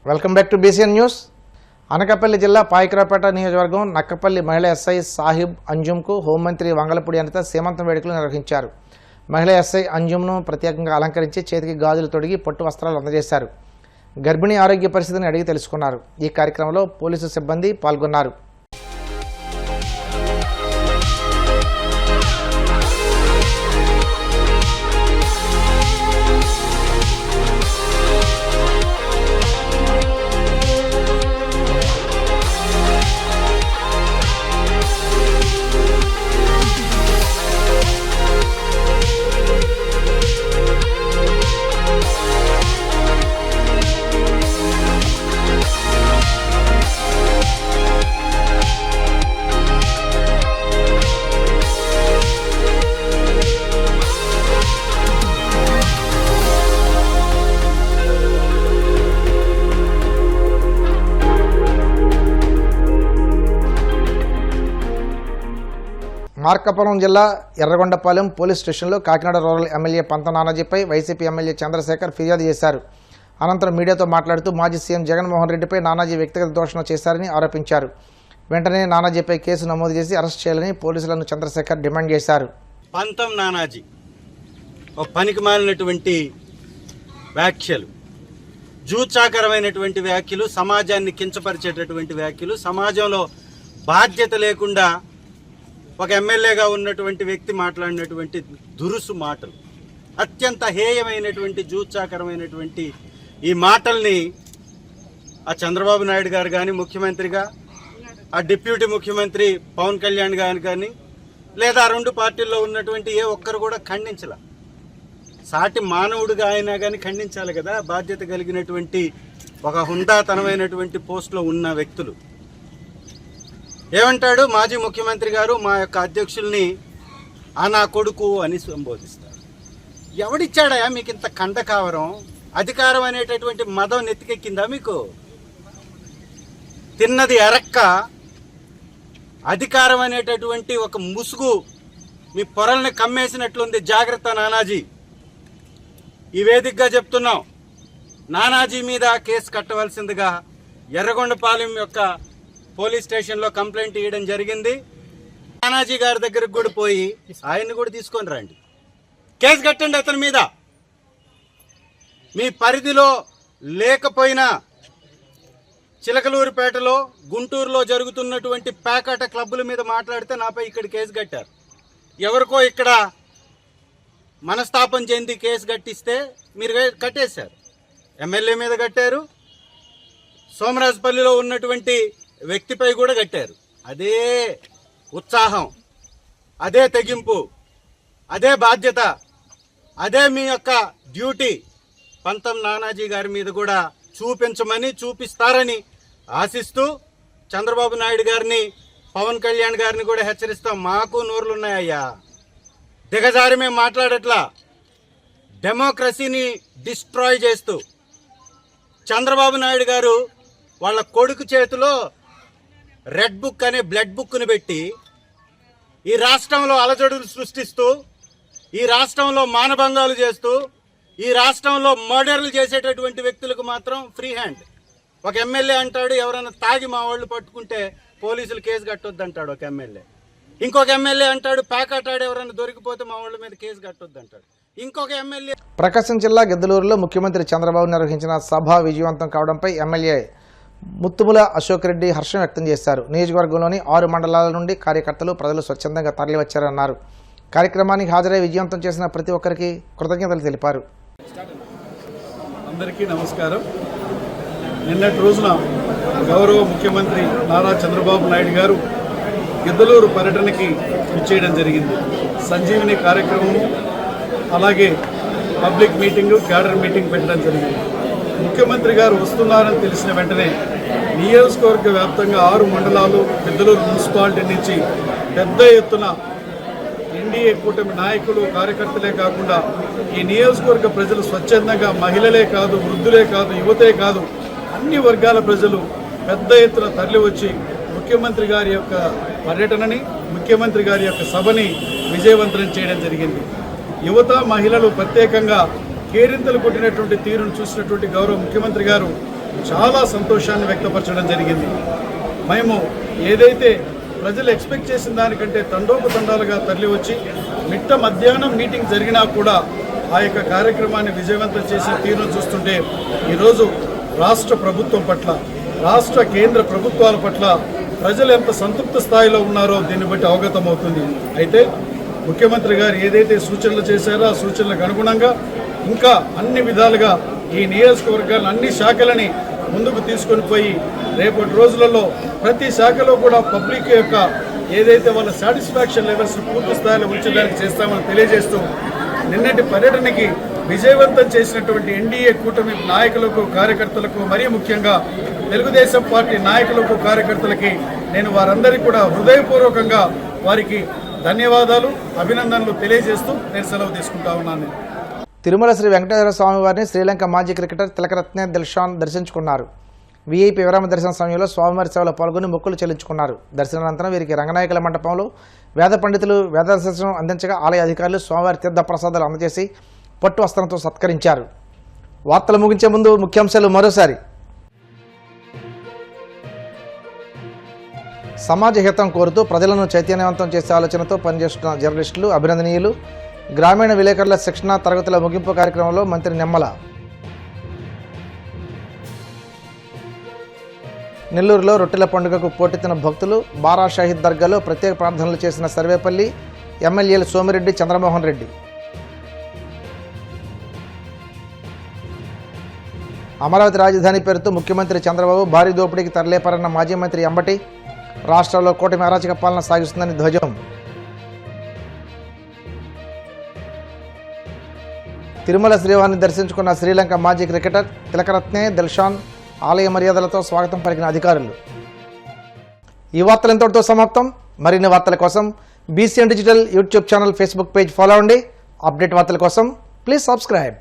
Welcome back to BCN news. Anakapalli జిల్లా పాయకరావుపేట నియోజకవర్గం నక్కపల్లి మహిళా ఎస్ఐ సాహిబ్ అంజుమ్కు హోంమంత్రి వంగలపూడి అనిత సీమంతం వేడుకలు నిర్వహించారు. మహిళా ఎస్ఐ అంజుమ్ను ప్రత్యేకంగా అలంకరించి చేతికి గాజులు తొడిగి పట్టు వస్త్రాలు అందజేశారు. గర్భిణీ ఆరోగ్య పరిస్థితిని అడిగి తెలుసుకున్నారు. ఈ కార్యక్రమంలో పోలీసు సిబ్బంది పాల్గొన్నారు. మార్కాపురం జిల్లా ఎర్రగొండపాలెం పోలీస్ స్టేషన్లో కాకినాడ రూరల్ ఎమ్మెల్యే పంత నానాజీపై వైసీపీ ఎమ్మెల్యే చంద్రశేఖర్ ఫిర్యాదు చేశారు. అనంతరం మీడియాతో మాట్లాడుతూ మాజీ సీఎం జగన్మోహన్ రెడ్డిపై నానాజీ వ్యక్తిగత దూషణ చేశారని ఆరోపించారు. వెంటనే నానాజీపై కేసు నమోదు చేసి అరెస్ట్ చేయాలని పోలీసులను చంద్రశేఖర్ డిమాండ్ చేశారు. పంతం నానాజీ ఒక పనికి మాలినటువంటి వ్యాఖ్యలు, జూచాకరమైనటువంటి వ్యాఖ్యలు, సమాజాన్ని కించపరిచేటటువంటి వ్యాఖ్యలు, సమాజంలో బాధ్యత లేకుండా ఒక ఎమ్మెల్యేగా ఉన్నటువంటి వ్యక్తి మాట్లాడినటువంటి దురుసు మాటలు, అత్యంత హేయమైనటువంటి జూచాకరమైనటువంటి ఈ మాటల్ని ఆ చంద్రబాబు నాయుడు గారు కానీ ముఖ్యమంత్రిగా, ఆ డిప్యూటీ ముఖ్యమంత్రి పవన్ కళ్యాణ్ గారు కానీ, లేదా రెండు పార్టీల్లో ఉన్నటువంటి ఏ ఒక్కరు కూడా ఖండించాల. సాటి మానవుడిగా అయినా కానీ ఖండించాలి కదా. బాధ్యత కలిగినటువంటి ఒక హుందాతనమైనటువంటి పోస్టులో ఉన్న వ్యక్తులు ఏమంటాడు? మాజీ ముఖ్యమంత్రి గారు మా యొక్క అధ్యక్షుల్ని నా కొడుకు అని సంబోధిస్తారు. ఎవడిచ్చాడా మీకు ఇంత కండకావరం? అధికారం అనేటటువంటి మదం నెత్తికెక్కిందా మీకు? తిన్నది ఎరక్క అధికారం అనేటటువంటి ఒక ముసుగు మీ పొరల్ని కమ్మేసినట్లుంది. జాగ్రత్త నానాజీ. ఈ వేదికగా చెప్తున్నాం, నానాజీ మీద కేసు కట్టవలసిందిగా ఎర్రగొండపాలెం యొక్క పోలీస్ స్టేషన్లో కంప్లైంట్ ఇవ్వడం జరిగింది. నానాజీ గారి దగ్గరకు కూడా పోయి ఆయన్ని కూడా తీసుకొని రండి, కేసు కట్టండి అతని మీద. మీ పరిధిలో లేకపోయినా చిలకలూరిపేటలో, గుంటూరులో జరుగుతున్నటువంటి పేకాట క్లబ్బుల మీద మాట్లాడితే నాపై ఇక్కడ కేసు కట్టారు. ఎవరికో ఇక్కడ మనస్తాపం చెంది కేసు కట్టిస్తే మీరు కట్టేశారు. ఎమ్మెల్యే మీద కట్టారు, సోమరాజపల్లిలో ఉన్నటువంటి వ్యక్తిపై కూడా కట్టారు. అదే ఉత్సాహం, అదే తెగింపు, అదే బాధ్యత, అదే మీ యొక్క డ్యూటీ పంతం నానాజీ గారి మీద కూడా చూపించమని, చూపిస్తారని ఆశిస్తూ చంద్రబాబు నాయుడు గారిని, పవన్ కళ్యాణ్ గారిని కూడా హెచ్చరిస్తాం. మాకు నోర్లున్నాయ్యా, దిగజారి మేము మాట్లాడట్లా. డెమోక్రసీని డిస్ట్రాయ్ చేస్తూ చంద్రబాబు నాయుడు గారు వాళ్ళ కొడుకు చేతిలో రెడ్ బుక్ అనే బ్లడ్ బుక్ను పెట్టి ఈ రాష్ట్రంలో అలజడులు సృష్టిస్తూ, ఈ రాష్ట్రంలో మానభంగాలు చేస్తూ, ఈ రాష్ట్రంలో మర్డర్లు చేసేటటువంటి వ్యక్తులకు మాత్రం ఫ్రీ హ్యాండ్. ఒక ఎమ్మెల్యే అంటాడు, ఎవరైనా తాగి మా వాళ్ళు పట్టుకుంటే పోలీసులు కేసు కట్టొద్దు అంటాడు ఒక ఎమ్మెల్యే. ఇంకొక ఎమ్మెల్యే అంటాడు, పేకాటాడు ఎవరైనా దొరికిపోతే మా వాళ్ళ మీద కేసు కట్టొద్దు అంటాడు ఇంకొక ఎమ్మెల్యే. ప్రకాశం జిల్లా గిద్దలూరులో ముఖ్యమంత్రి చంద్రబాబు నిర్వహించిన సభ విజయవంతం కావడంపై ఎమ్మెల్యే ముత్తుముల అశోక్ రెడ్డి హర్షం వ్యక్తం చేశారు. నియోజకవర్గంలోని 6 మండలాల నుండి కార్యకర్తలు, ప్రజలు స్వచ్ఛందంగా తరలివచ్చారన్నారు. కార్యక్రమానికి హాజరై విజయవంతం చేసిన ప్రతి ఒక్కరికి కృతజ్ఞతలు తెలిపారు. అందరికీ నమస్కారం. నిన్నటి రోజున గౌరవ ముఖ్యమంత్రి నారా చంద్రబాబు నాయుడు గారు గిద్దలూరు పర్యటనకి ఇచ్చేయడం జరిగింది. సంజీవిని కార్యక్రమము, అలాగే పబ్లిక్ మీటింగు, క్యాడర్ మీటింగ్ పెట్టడం జరిగింది. ముఖ్యమంత్రి గారు వస్తున్నారని తెలిసిన వెంటనే నియోజకవర్గ వ్యాప్తంగా 6 మండలాలు, గిద్దలూరు మున్సిపాలిటీ నుంచి పెద్ద ఎత్తున ఎన్డీఏ కూటమి నాయకులు, కార్యకర్తలే కాకుండా ఈ నియోజకవర్గ ప్రజలు స్వచ్ఛందంగా, మహిళలే కాదు, వృద్ధులే కాదు, యువతే కాదు, అన్ని వర్గాల ప్రజలు పెద్ద ఎత్తున తరలి వచ్చి ముఖ్యమంత్రి గారి యొక్క పర్యటనని, ముఖ్యమంత్రి గారి యొక్క సభని విజయవంతం చేయడం జరిగింది. యువత, మహిళలు ప్రత్యేకంగా కేరింతలు కొట్టినటువంటి తీరును చూసినటువంటి గౌరవ ముఖ్యమంత్రి గారు చాలా సంతోషాన్ని వ్యక్తపరచడం జరిగింది. మేము ఏదైతే ప్రజలు ఎక్స్పెక్ట్ చేసిన దానికంటే తండోపతండాలుగా తరలి వచ్చి మిట్ట మధ్యాహ్నం మీటింగ్ జరిగినా కూడా ఆ యొక్క కార్యక్రమాన్ని విజయవంతం చేసిన తీరును చూస్తుంటే ఈరోజు రాష్ట్ర ప్రభుత్వం పట్ల, రాష్ట్ర కేంద్ర ప్రభుత్వాల పట్ల ప్రజలు ఎంత సంతృప్త స్థాయిలో ఉన్నారో దీన్ని బట్టి అవగతమవుతుంది. అయితే ముఖ్యమంత్రి గారు ఏదైతే సూచనలు చేశారో ఆ సూచనలకు అనుగుణంగా ఇంకా అన్ని విధాలుగా ఈ నియోజకవర్గాలను అన్ని శాఖలని ముందుకు తీసుకొని పోయి రేపటి రోజులలో ప్రతి శాఖలో కూడా పబ్లిక్ యొక్క ఏదైతే వాళ్ళ సాటిస్ఫాక్షన్ లెవెల్స్ పూర్తి స్థాయిలో ఉంచడానికి చేస్తామని తెలియజేస్తూ నిన్నటి పర్యటనకి విజయవంతం చేసినటువంటి ఎన్డీఏ కూటమి నాయకులకు, కార్యకర్తలకు, మరీ ముఖ్యంగా తెలుగుదేశం పార్టీ నాయకులకు, కార్యకర్తలకి నేను వారందరికీ కూడా హృదయపూర్వకంగా వారికి ధన్యవాదాలు, అభినందనలు తెలియజేస్తూ నేను సెలవు తీసుకుంటా ఉన్నాను. తిరుమల శ్రీ వెంకటేశ్వర స్వామి వారిని శ్రీలంక మాజీ క్రికెటర్ తిలకరత్నే దిల్షాన్ దర్శించుకున్నారు. వీఐపీ విరామ దర్శన సమయంలో స్వామివారి సేవలో పాల్గొని మొక్కులు చెల్లించుకున్నారు. దర్శనానంతరం వీరికి రంగనాయకుల మండపంలో వేద పండితులు వేదదర్శనం అందించగా ఆలయ అధికారులు స్వామివారి తీర్థ ప్రసాదాలు అందజేసి పట్టు వస్త్రంతో సత్కరించారు. వార్తలు ముగించే ముందు ముఖ్యాంశాలు మరోసారి. సమాజ హితం కోరుతూ ప్రజలను చైతన్యవంతం చేసే ఆలోచనతో పనిచేస్తున్న జర్నలిస్టులు అభినందనీయులు. గ్రామీణ విలేకరుల శిక్షణ తరగతుల ముగింపు కార్యక్రమంలో మంత్రి నిమ్మల. నెల్లూరులో రొట్టెల పండుగకు పోటెత్తిన భక్తులు. బారా షహీద్ దర్గాలో ప్రత్యేక ప్రార్థనలు చేసిన సర్వేపల్లి ఎమ్మెల్యేలు సోమిరెడ్డి, చంద్రమోహన్ రెడ్డి. అమరావతి రాజధాని పేరుతో ముఖ్యమంత్రి చంద్రబాబు భారీ దోపిడీకి తరలేపారన్న మాజీ మంత్రి అంబటి. రాష్ట్రంలో కూటమి అరాచక పాలన సాగిస్తుందని ధ్వజం. తిరుమల శ్రీవారిని దర్శించుకున్న శ్రీలంక మాజీ క్రికెటర్ తిలకరత్నే దిల్షాన్ ఆలయ మర్యాదలతో స్వాగతం పలికిన అధికారులు. ఈ వార్తలు ఇంతటితో సమాప్తం. మరిన్ని వార్తల కోసం BCN digital YouTube channel, Facebook page follow అవ్వండి. అప్డేట్ వార్తల కోసం ప్లీజ్ సబ్స్క్రైబ్.